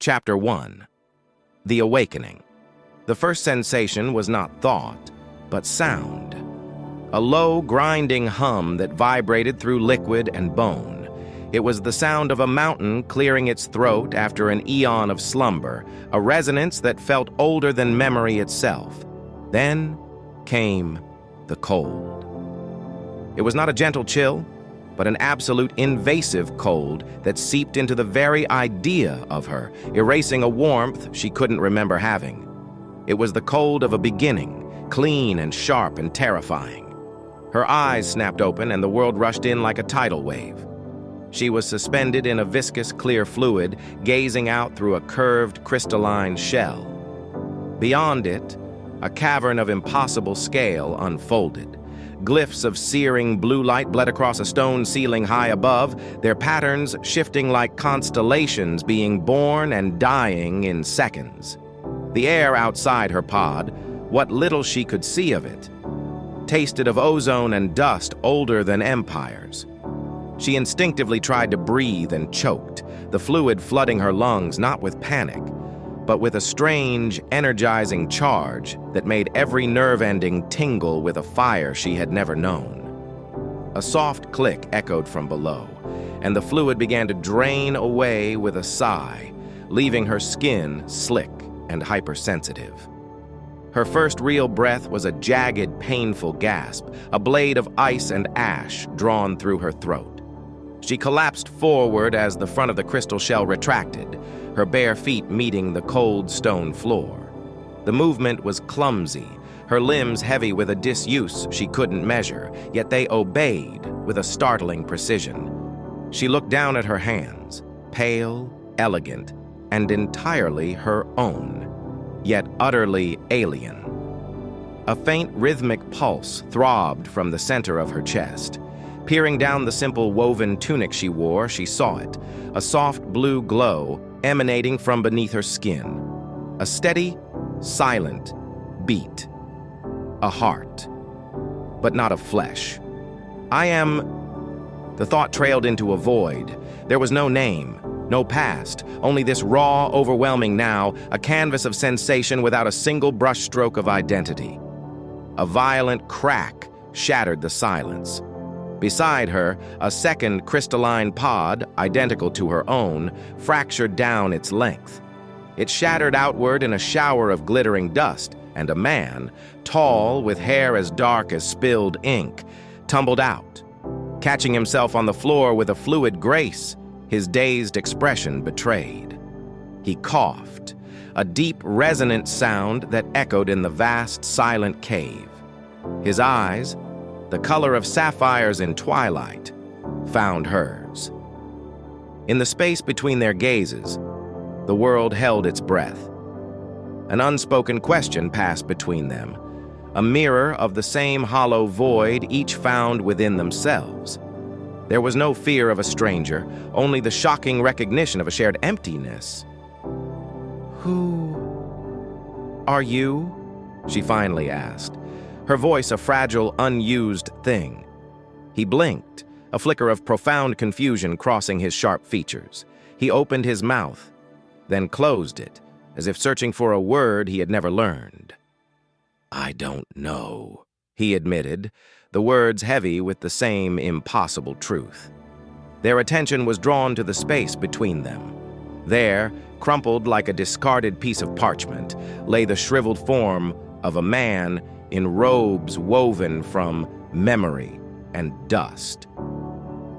Chapter 1. The Awakening. The first sensation was not thought, but sound. A low, grinding hum that vibrated through liquid and bone. It was the sound of a mountain clearing its throat after an eon of slumber, a resonance that felt older than memory itself. Then came the cold. It was not a gentle chill, but an absolute invasive cold that seeped into the very idea of her, erasing a warmth she couldn't remember having. It was the cold of a beginning, clean and sharp and terrifying. Her eyes snapped open and the world rushed in like a tidal wave. She was suspended in a viscous, clear fluid, gazing out through a curved, crystalline shell. Beyond it, a cavern of impossible scale unfolded. Glyphs of searing blue light bled across a stone ceiling high above, their patterns shifting like constellations being born and dying in seconds. The air outside her pod, what little she could see of it, tasted of ozone and dust older than empires. She instinctively tried to breathe and choked, the fluid flooding her lungs not with panic, but with a strange, energizing charge that made every nerve ending tingle with a fire she had never known. A soft click echoed from below, and the fluid began to drain away with a sigh, leaving her skin slick and hypersensitive. Her first real breath was a jagged, painful gasp, a blade of ice and ash drawn through her throat. She collapsed forward as the front of the crystal shell retracted, her bare feet meeting the cold stone floor. The movement was clumsy, her limbs heavy with a disuse she couldn't measure, yet they obeyed with a startling precision. She looked down at her hands, pale, elegant, and entirely her own, yet utterly alien. A faint rhythmic pulse throbbed from the center of her chest. Peering down the simple woven tunic she wore, she saw it, a soft blue glow emanating from beneath her skin. A steady, silent beat. A heart, but not of flesh. I am... The thought trailed into a void. There was no name, no past, only this raw, overwhelming now, a canvas of sensation without a single brushstroke of identity. A violent crack shattered the silence. Beside her, a second crystalline pod, identical to her own, fractured down its length. It shattered outward in a shower of glittering dust, and a man, tall, with hair as dark as spilled ink, tumbled out. Catching himself on the floor with a fluid grace, his dazed expression betrayed. He coughed, a deep, resonant sound that echoed in the vast, silent cave. His eyes, the color of sapphires in twilight, found hers. In the space between their gazes, the world held its breath. An unspoken question passed between them, a mirror of the same hollow void each found within themselves. There was no fear of a stranger, only the shocking recognition of a shared emptiness. "Who are you?" she finally asked, her voice a fragile, unused thing. He blinked, a flicker of profound confusion crossing his sharp features. He opened his mouth, then closed it, as if searching for a word he had never learned. "I don't know," he admitted, the words heavy with the same impossible truth. Their attention was drawn to the space between them. There, crumpled like a discarded piece of parchment, lay the shriveled form of a man in robes woven from memory and dust.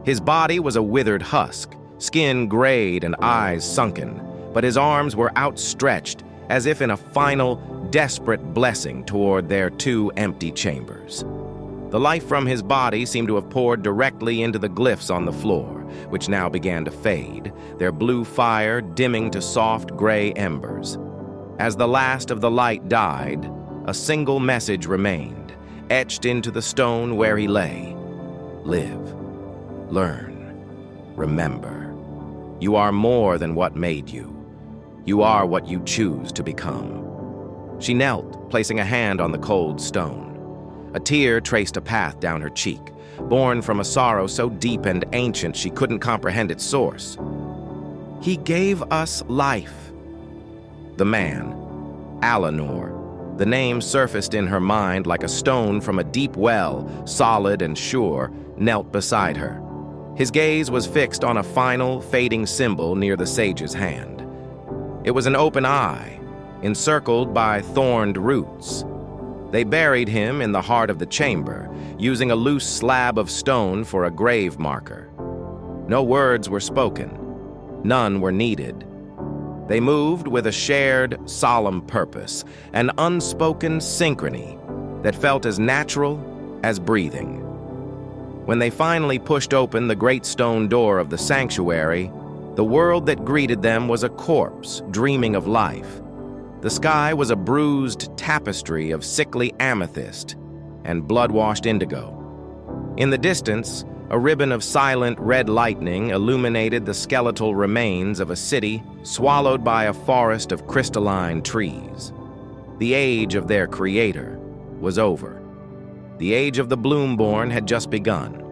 His body was a withered husk, skin grayed and eyes sunken, but his arms were outstretched as if in a final, desperate blessing toward their two empty chambers. The life from his body seemed to have poured directly into the glyphs on the floor, which now began to fade, their blue fire dimming to soft gray embers. As the last of the light died, a single message remained, etched into the stone where he lay. Live, learn, remember. You are more than what made you. You are what you choose to become. She knelt, placing a hand on the cold stone. A tear traced a path down her cheek, born from a sorrow so deep and ancient she couldn't comprehend its source. "He gave us life," The man, Alanor. The name surfaced in her mind like a stone from a deep well, solid and sure, knelt beside her. His gaze was fixed on a final, fading symbol near the sage's hand. It was an open eye, encircled by thorned roots. They buried him in the heart of the chamber, using a loose slab of stone for a grave marker. No words were spoken. None were needed. They moved with a shared, solemn purpose, an unspoken synchrony that felt as natural as breathing. When they finally pushed open the great stone door of the sanctuary, the world that greeted them was a corpse dreaming of life. The sky was a bruised tapestry of sickly amethyst and blood-washed indigo. In the distance, a ribbon of silent red lightning illuminated the skeletal remains of a city swallowed by a forest of crystalline trees. The age of their creator was over. The age of the Bloomborn had just begun.